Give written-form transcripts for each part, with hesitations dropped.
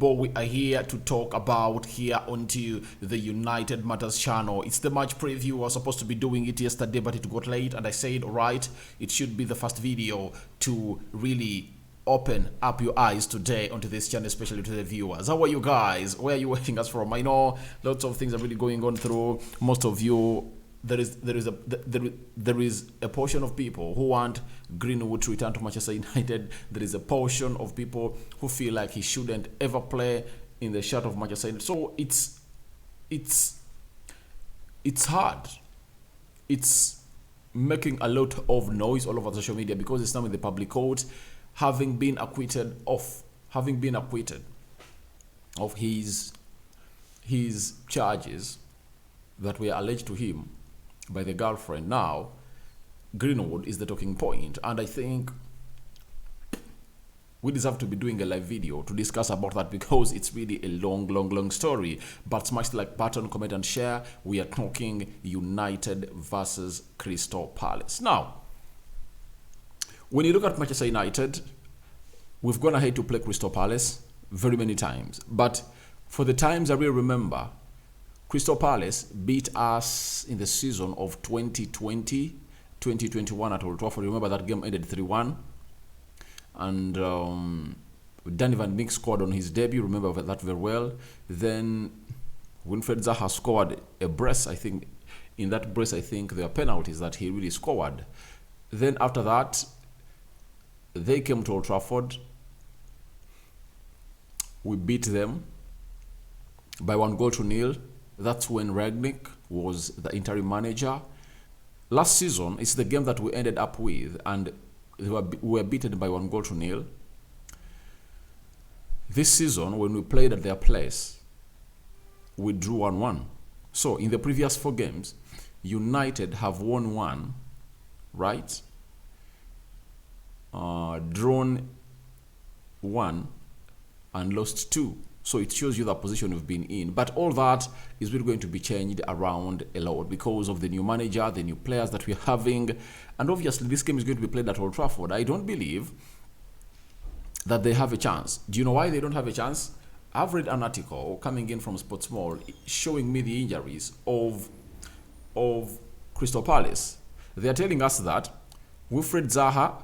football we are here to talk about here onto the United Matters channel. It's the match preview. I was supposed to be doing it yesterday, but it got late, and I said, all right, it should be the first video to really open up your eyes today onto this channel, especially to the viewers. How are you guys? Where are you watching us from? I know lots of things are really going on through most of you. There is a portion of people who want Greenwood to return to Manchester United. There is a portion of people who feel like he shouldn't ever play in the shirt of Manchester United. So it's hard. It's making a lot of noise all over social media because it's now in the public court, having been acquitted of his charges that were alleged to him by the girlfriend. Now Greenwood is the talking point, and I think we deserve to be doing a live video to discuss about that because it's really a long story. But smash the like button, comment and share. We are talking United versus Crystal Palace. Now, when you look at Manchester United, we've gone ahead to play Crystal Palace very many times, but for the times I really remember, Crystal Palace beat us in the season of 2020-2021 at Old Trafford. Remember that game ended 3-1. And Danny Van Beek scored on his debut. Remember that very well. Then Wilfried Zaha scored a brace. I think in that brace, I think there were penalties that he really scored. Then after that, they came to Old Trafford. We beat them by 1-0. That's when Rangnick was the interim manager. Last season, it's the game that we ended up with, and we were beaten by 1-0. This season, when we played at their place, we drew 1-1. So in the previous 4 games, United have won 1, right? Drawn 1 and lost 2. So it shows you the position we've been in. But all that is really going to be changed around a lot because of the new manager, the new players that we're having. And obviously this game is going to be played at Old Trafford. I don't believe that they have a chance. Do you know why they don't have a chance? I've read an article coming in from Sportsmall showing me the injuries of Crystal Palace. They are telling us that Wilfried Zaha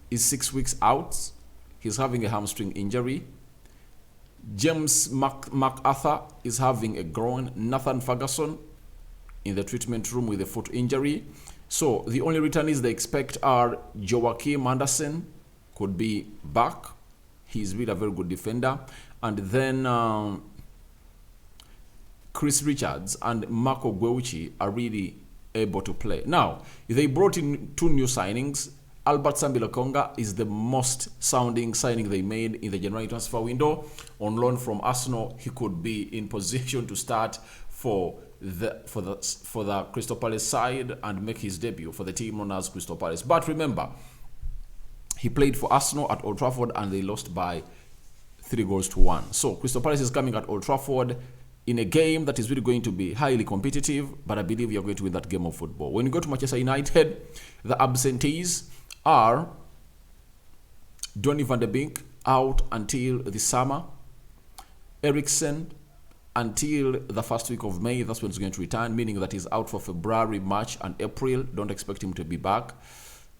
is 6 weeks out. He's having a hamstring injury. James MacArthur is having a groin. Nathan Ferguson in the treatment room with a foot injury. So the only returnees they expect are Joachim Andersen, could be back. He's really a very good defender. And then Chris Richards and Marco Gueuchi are really able to play. Now, they brought in 2 new signings. Albert Sambi-Lokonga is the most sounding signing they made in the January transfer window. On loan from Arsenal, he could be in position to start for the Crystal Palace side and make his debut for the team known as Crystal Palace. But remember, he played for Arsenal at Old Trafford and they lost by 3-1. So Crystal Palace is coming at Old Trafford in a game that is really going to be highly competitive, but I believe you're going to win that game of football. When you go to Manchester United, the absentees are Donny van de Beek out until the summer. Eriksen until the first week of May. That's when he's going to return, meaning that he's out for February, March, and April. Don't expect him to be back.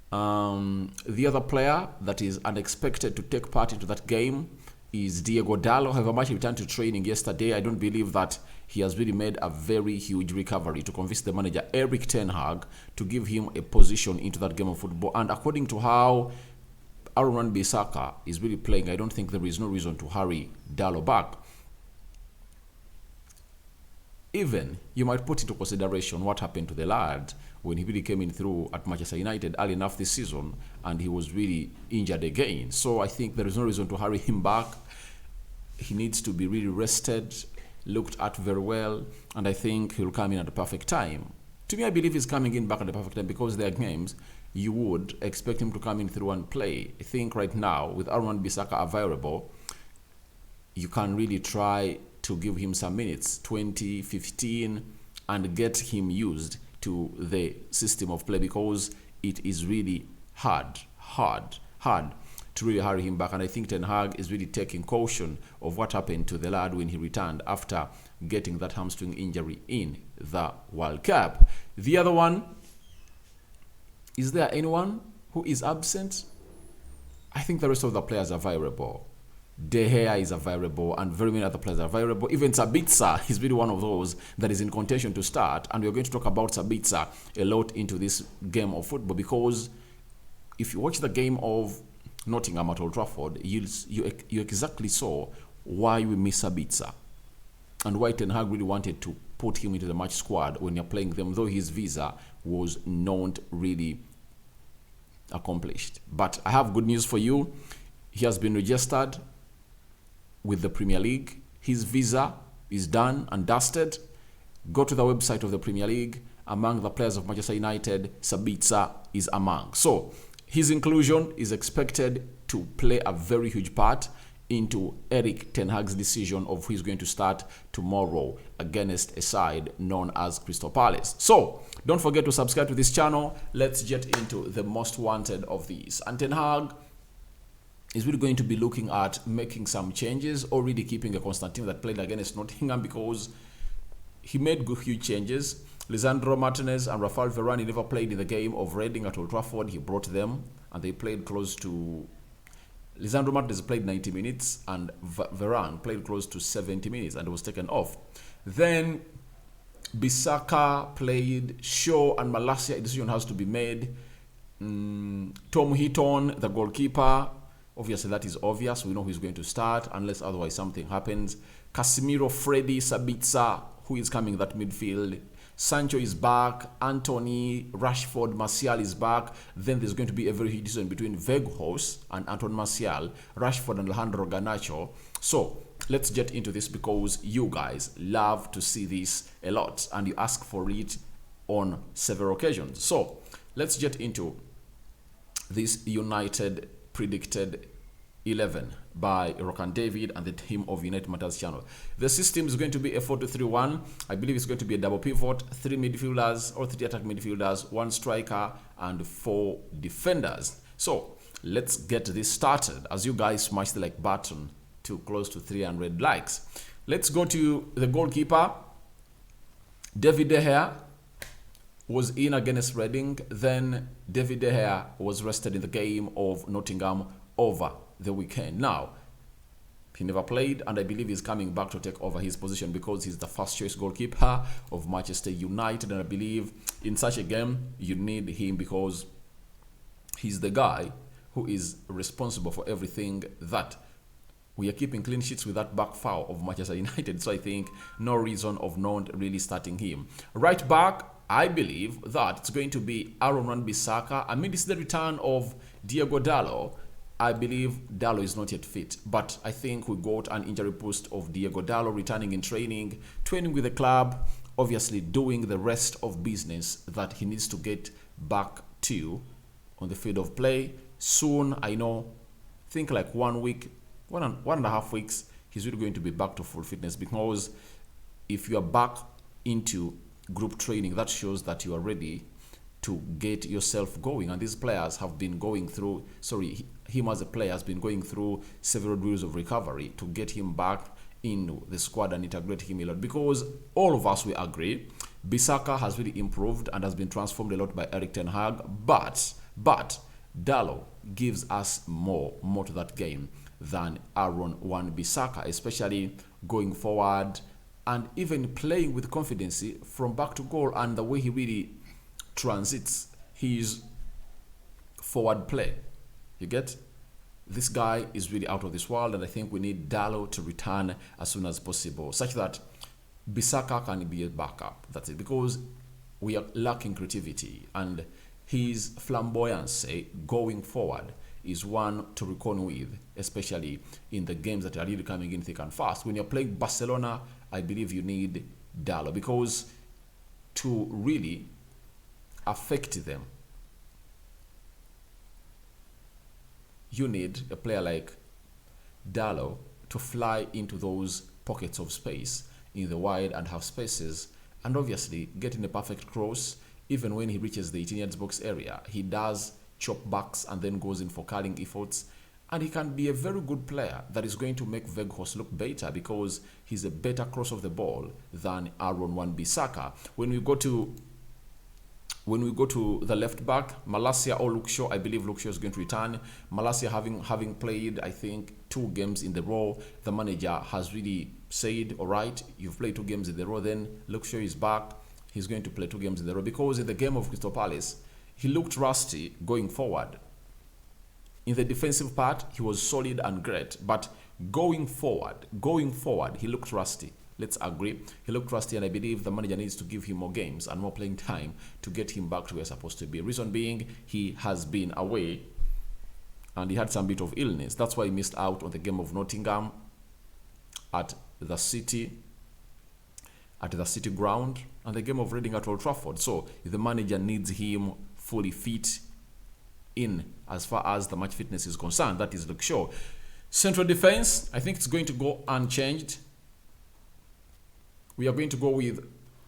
The other player that is unexpected to take part into that game is Diego Dallo. However much he returned to training yesterday, I don't believe that he has really made a very huge recovery to convince the manager Erik ten Hag to give him a position into that game of football. And according to how Aaron Wan-Bissaka is really playing, I don't think there is no reason to hurry Dallo back. Even you might put into consideration what happened to the lad when he really came in through at Manchester United early enough this season and he was really injured again. So I think there is no reason to hurry him back. He needs to be really rested, looked at very well, and I think he'll come in at the perfect time. To me, I believe he's coming in back at the perfect time because there are games you would expect him to come in through and play. I think right now, with Aaron Wan-Bissaka available, you can really try to give him some minutes, 20, 15, and get him used to the system of play because it is really hard to really hurry him back. And I think Ten Hag is really taking caution of what happened to the lad when he returned after getting that hamstring injury in the World Cup. The other one, is there anyone who is absent? I think the rest of the players are variable. De Gea is a variable, and very many other players are variable. Even Sabitzer is really one of those that is in contention to start, and we're going to talk about Sabitzer a lot into this game of football, because if you watch the game of Nottingham at Old Trafford, you exactly saw why we miss Sabitzer and why Ten Hag really wanted to put him into the match squad when you're playing them, though his visa was not really accomplished. But I have good news for you. He has been registered with the Premier League. His visa is done and dusted. Go to the website of the Premier League. Among the players of Manchester United, Sabitzer is among. So his inclusion is expected to play a very huge part into Erik Ten Hag's decision of who is going to start tomorrow against a side known as Crystal Palace. So don't forget to subscribe to this channel. Let's get into the most wanted of these. And Ten Hag is really going to be looking at making some changes, or really keeping a constant team that played against Nottingham, because he made good, huge changes. Lisandro Martinez and Rafael Varane never played in the game of Reading at Old Trafford. He brought them, and they played close to... Lisandro Martinez played 90 minutes, and Varane played close to 70 minutes, and was taken off. Then Bissaka played. Shaw and Malacia, a decision has to be made. Tom Heaton, the goalkeeper, obviously that is obvious. We know who's going to start unless otherwise something happens. Casemiro, Freddy, Sabitzer, who is coming in that midfield. Sancho is back. Anthony, Rashford, Martial is back. Then there's going to be a very huge decision between Weghorst and Anton Martial, Rashford and Alejandro Garnacho. So let's get into this, because you guys love to see this a lot and you ask for it on several occasions. So let's get into this United predicted 11 by Rock and David and the team of United Matters channel. The system is going to be a 4-2-3-1. I believe it's going to be a double pivot, 3 midfielders or 3 attack midfielders, 1 striker and 4 defenders. So let's get this started. As you guys smash the like button to close to 300 likes. Let's go to the goalkeeper. David De Gea was in against Reading. Then David De Gea was rested in the game of Nottingham over the weekend. Now, he never played, and I believe he's coming back to take over his position because he's the first choice goalkeeper of Manchester United, and I believe in such a game you need him because he's the guy who is responsible for everything that we are keeping clean sheets with that back foul of Manchester United. So I think no reason of not really starting him. Right back, I believe that it's going to be Aaron Wan-Bissaka. I mean, this is the return of Diogo Dalot. I believe Dalot is not yet fit, but I think we got an injury post of Diogo Dalot returning in training with the club, obviously doing the rest of business that he needs to get back to on the field of play soon. I know, think like 1 week, 1.5 weeks, he's really going to be back to full fitness, because if you are back into group training, that shows that you are ready to get yourself going. And these players have been going through, him as a player has been going through several drills of recovery to get him back in the squad and integrate him a lot, because all of us will agree Bissaka has really improved and has been transformed a lot by Erik Ten Hag, but Dalot gives us more to that game than Aaron Wan-Bissaka, especially going forward and even playing with confidence from back to goal, and the way he really transits his forward play. You get? This guy is really out of this world, and I think we need Dalot to return as soon as possible, such that Bissaka can be a backup. That's it, because we are lacking creativity, and his flamboyancy going forward is one to reckon with, especially in the games that are really coming in thick and fast. When you're playing Barcelona, I believe you need Dalot, because to really affect them, you need a player like Dalot to fly into those pockets of space in the wide and half spaces, and obviously getting a perfect cross. Even when he reaches the 18 yards box area, he does chop backs and then goes in for curling efforts, And he can be a very good player that is going to make Weghorst look better because he's a better cross of the ball than Aaron Wan-Bissaka. When we go to the left back, Malacia or Luke Shaw, I believe Luke Shaw is going to return. Malacia having played, I think, 2 games in the row, the manager has really said, all right, you've played 2 games in the row, then Luke Shaw is back. He's going to play 2 games in the row because in the game of Crystal Palace, he looked rusty going forward. In the defensive part, he was solid and great, but going forward, he looked rusty. Let's agree. He looked rusty, and I believe the manager needs to give him more games and more playing time to get him back to where he's supposed to be. Reason being, he has been away and he had some bit of illness. That's why he missed out on the game of Nottingham at the City ground and the game of Reading at Old Trafford. So the manager needs him fully fit in as far as the match fitness is concerned. That is Luke Shaw. Central defense, I think it's going to go unchanged. We are going to go with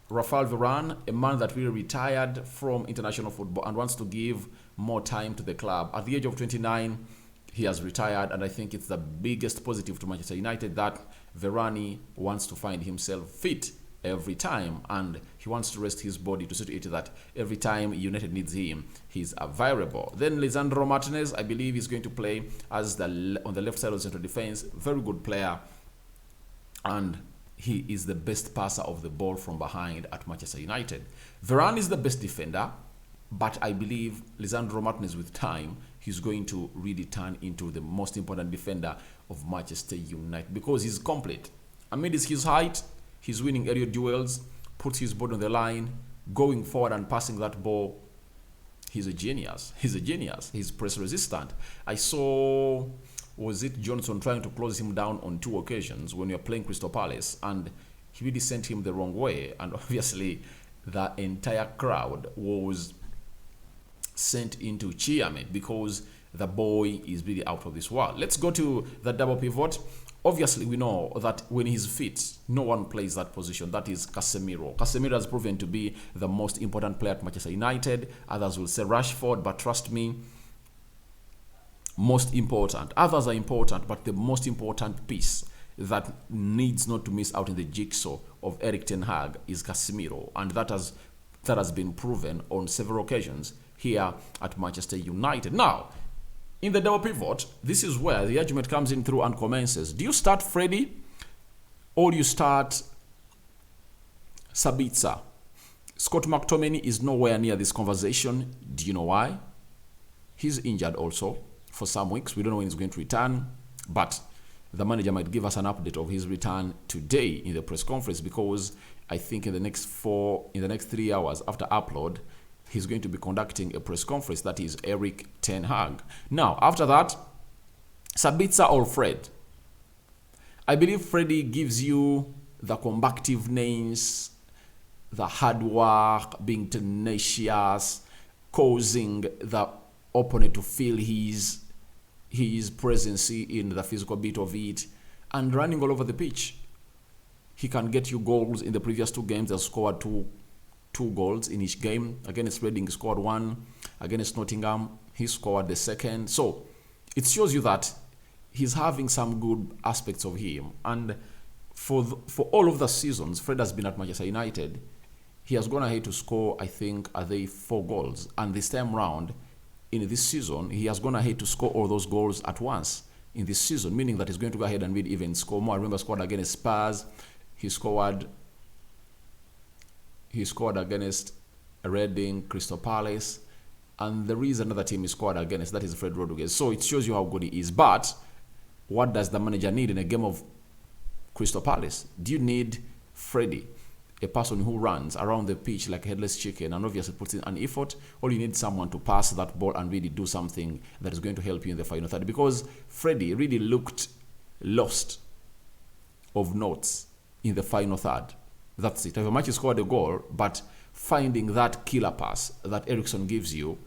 Rafael Varane, a man that really retired from international football and wants to give more time to the club. At the age of 29, he has retired, and I think it's the biggest positive to Manchester United that Varane wants to find himself fit every time, and he wants to rest his body to see to it that every time United needs him, he's available. Then Lisandro Martinez, I believe, is going to play as on the left side of central defense. Very good player, and he is the best passer of the ball from behind at Manchester United. Varane is the best defender, but I believe Lisandro Martinez, with time, he's going to really turn into the most important defender of Manchester United because he's complete. Amid his height, he's winning aerial duels, puts his body on the line, going forward and passing that ball. He's a genius. He's press resistant. I saw, was it Johnson trying to close him down on 2 occasions when you're playing Crystal Palace, and he really sent him the wrong way. And obviously, the entire crowd was sent into cheerment because the boy is really out of this world. Let's go to the double pivot. Obviously, we know that when he's fit, no one plays that position. That is Casemiro. Casemiro has proven to be the most important player at Manchester United. Others will say Rashford, but trust me, most important. Others are important, but the most important piece that needs not to miss out in the jigsaw of Erik ten Hag is Casemiro, and that has been proven on several occasions here at Manchester United. Now, in the double pivot, this is where the argument comes in through and commences. Do you start Freddie or do you start Sabitzer? Scott McTominay is nowhere near this conversation. Do you know why? He's injured also for some weeks. We don't know when he's going to return, but the manager might give us an update of his return today in the press conference, because I think in the next 3 hours after upload, he's going to be conducting a press conference. That is Erik ten Hag. Now, after that, Sabitzer or Fred. I believe Freddie gives you the combativeness, the hard work, being tenacious, causing the opponent to feel his presence in the physical bit of it, and running all over the pitch. He can get you goals. In the previous 2 games, they've scored two goals in each game. Against Reading, he scored 1. Against Nottingham, he scored the 2nd. So it shows you that he's having some good aspects of him. And for all of the seasons Fred has been at Manchester United, he has gone ahead to score, I think, 4 goals. And this time round, in this season, he has gone ahead to score all those goals at once in this season, meaning that he's going to go ahead and really even score more. I remember scored against Spurs. He scored against Reading, Crystal Palace, and there is another team he scored against, that is Fred Rodriguez. So it shows you how good he is. But what does the manager need in a game of Crystal Palace? Do you need Freddie, a person who runs around the pitch like a headless chicken and obviously puts in an effort, or you need someone to pass that ball and really do something that is going to help you in the final third? Because Freddie really looked lost of notes in the final third. That's it. Every match he scored a goal, but finding that killer pass that Eriksen gives you,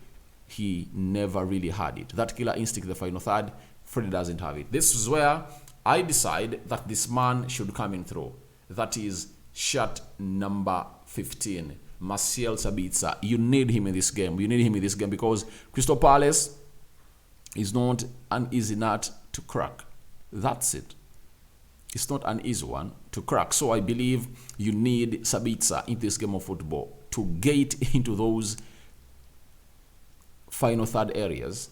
he never really had it. That killer instinct in the final third, Freddie doesn't have it. This is where I decide that this man should come in through. That is shirt number 15, Marcel Sabitzer. You need him in this game. You need him in this game because Crystal Palace is not an easy nut to crack. That's it. It's not an easy one to crack. So I believe you need Sabitzer in this game of football to get into those final third areas,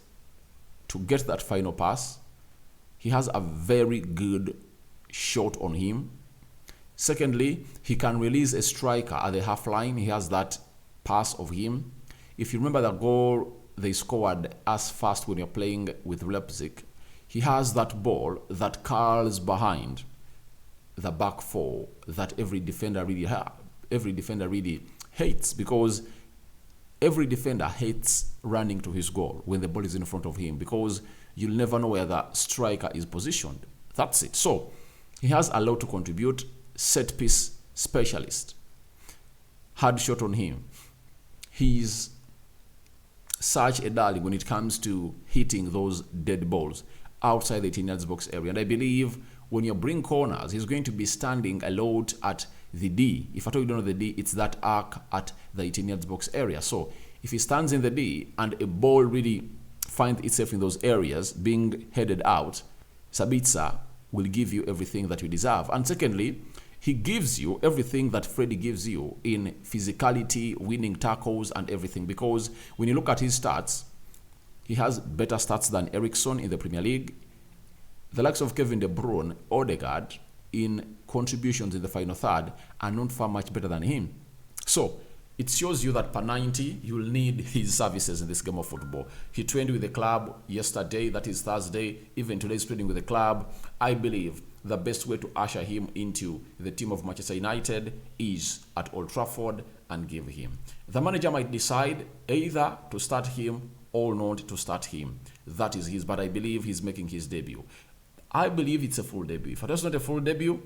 to get that final pass. He has a very good shot on him. Secondly, he can release a striker at the half line. He has that pass of him. If you remember the goal they scored as fast when you're playing with Leipzig, he has that ball that curls behind the back four that every defender really hates, because every defender hates running to his goal when the ball is in front of him, because you'll never know where the striker is positioned. That's it. So he has a lot to contribute. Set piece specialist. Hard shot on him. He's such a darling when it comes to hitting those dead balls outside the 18-yard box area. And I believe when you bring corners, he's going to be standing a lot at the D. If at all you don't know the D, it's that arc at the 18-yard box area. So if he stands in the D and a ball really finds itself in those areas being headed out, Sabitzer will give you everything that you deserve. And secondly, he gives you everything that Freddie gives you in physicality, winning tackles, and everything. Because when you look at his stats, he has better stats than Eriksson in the Premier League. The likes of Kevin De Bruyne, Odegaard, in contributions in the final third are not far much better than him. So it shows you that per 90, you will need his services in this game of football. He trained with the club yesterday, that is Thursday. Even today he's training with the club. I believe the best way to usher him into the team of Manchester United is at Old Trafford and give him. The manager might decide either to start him or not to start him. That is his, but I believe he's making his debut. I believe it's a full debut. If it is not a full debut,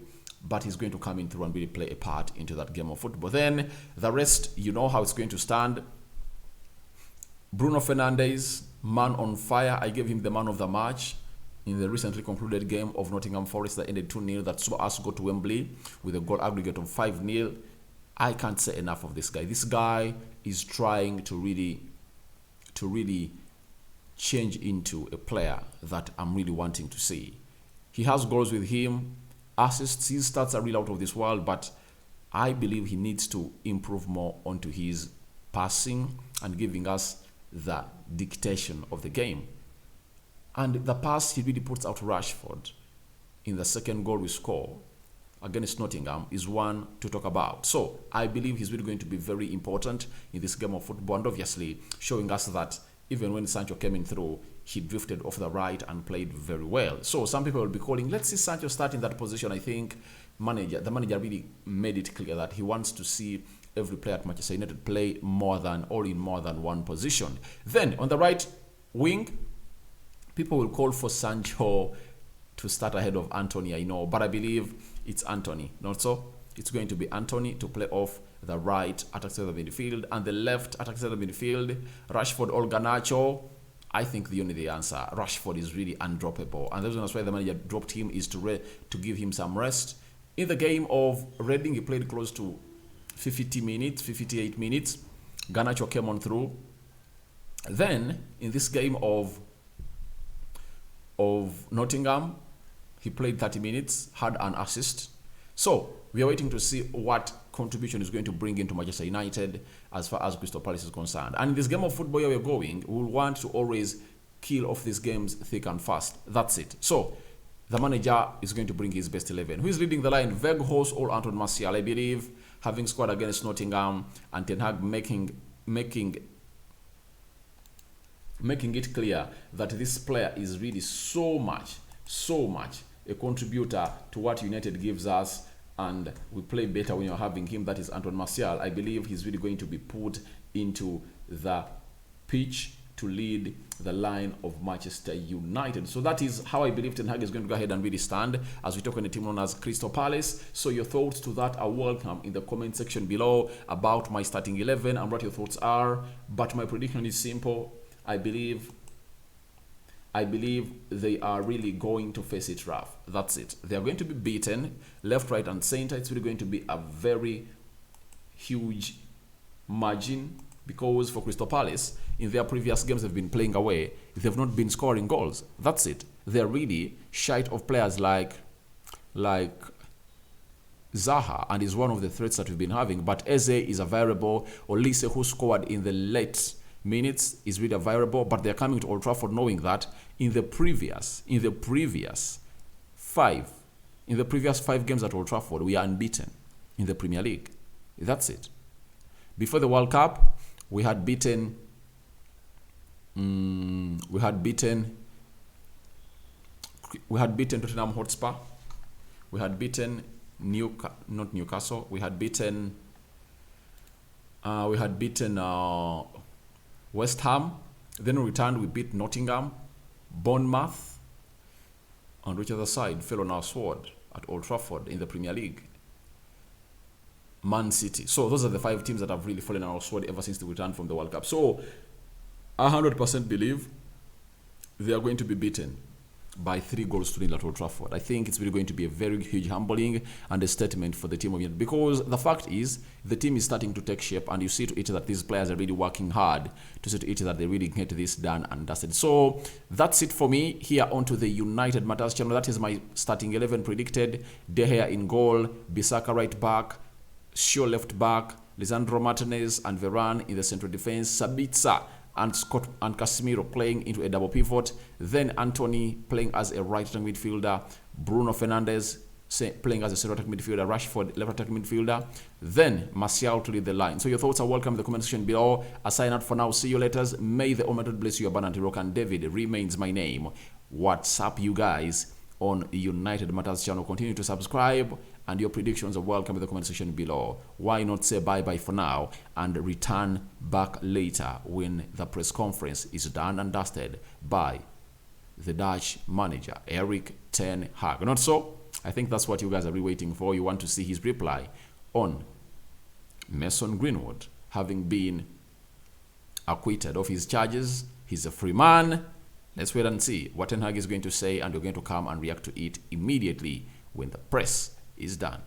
but he's going to come in through and really play a part into that game of football. Then the rest, you know how it's going to stand. Bruno Fernandes, man on fire. I gave him the man of the match in the recently concluded game of Nottingham Forest that ended 2-0, that saw us go to Wembley with a goal aggregate of 5-0. I can't say enough of this guy. This guy is trying to really change into a player that I'm really wanting to see. He has goals with him, assists. His stats are really out of this world, but I believe he needs to improve more onto his passing and giving us the dictation of the game. And the pass he really puts out Rashford in the second goal we score against Nottingham is one to talk about. So I believe he's really going to be very important in this game of football, and obviously showing us that even when Sancho came in through, he drifted off the right and played very well. So some people will be calling, let's see Sancho start in that position. I think the manager really made it clear that he wants to see every player at Manchester United play in more than one position. Then on the right wing, people will call for Sancho to start ahead of Anthony, I know, but I believe it's Anthony, not so? It's going to be Anthony to play off the right attack center midfield, and the left attack center midfield, Rashford or Garnacho. I think the only answer, Rashford is really undroppable, and the reason that's why the manager dropped him is to give him some rest. In the game of Reading, he played close to 58 minutes. Garnacho came on through. Then in this game of Nottingham, he played 30 minutes, had an assist. So we are waiting to see what contribution is going to bring into Manchester United as far as Crystal Palace is concerned. And in this game of football where we're going, we will want to always kill off these games thick and fast. That's it. So the manager is going to bring his best 11. Who is leading the line? Weghorst or Anton Martial? I believe, having scored against Nottingham, and Ten Hag making it clear that this player is really so much a contributor to what United gives us, and we play better when you're having him. That is Anton Martial. I believe he's really going to be put into the pitch to lead the line of Manchester United. So that is how I believe Ten Hag is going to go ahead and really stand as we talk on the team known as Crystal Palace. So your thoughts to that are welcome in the comment section below about my starting 11 and what your thoughts are. But my prediction is simple. I believe they are really going to face it rough. That's it. They are going to be beaten left, right, and center. It's really going to be a very huge margin Because for Crystal Palace, in their previous games they've been playing away, they've not been scoring goals. That's it. They're really shite of players like Zaha, and is one of the threats that we've been having. But Eze is a variable. Olise, who scored in the late minutes, is really a variable. But they're coming to Old Trafford knowing that in the previous 5 games at Old Trafford, we are unbeaten in the Premier League. That's it. Before the World Cup, we had beaten Tottenham Hotspur. We had beaten not Newcastle. We had beaten West Ham. Then we returned. We beat Nottingham, Bournemouth, on which other side fell on our sword at Old Trafford in the Premier League. Man City. So those are the 5 teams that have really fallen on our sword ever since the return from the World Cup. So 100% believe they are going to be beaten by 3-0 at Old Trafford. I think it's really going to be a very huge humbling and a statement for the team of United, because the fact is the team is starting to take shape, and you see to it that these players are really working hard to see to it that they really get this done and dusted. So that's it for me here onto the United Matters channel. That is my starting 11 predicted. De Gea in goal, Bissaka right back, Shaw left back, Lisandro Martinez and Varane in the central defense, Sabitzer and Scott and Casemiro playing into a double pivot, then Anthony playing as a right-attack midfielder, Bruno Fernandes playing as a central-attack midfielder, Rashford left-attack midfielder, then Martial to lead the line. So your thoughts are welcome in the comment section below. I sign out for now. See you later. May the Almighty bless you abundantly. Rock and David remains my name. What's up, you guys, on United Matters channel? Continue to subscribe, and your predictions are welcome in the comment section below. Why not say bye-bye for now and return back later when the press conference is done and dusted by the Dutch manager, Erik ten Hag. Not so? I think that's what you guys are really waiting for. You want to see his reply on Mason Greenwood having been acquitted of his charges. He's a free man. Let's wait and see what Ten Hag is going to say, and we're going to come and react to it immediately when the press is done.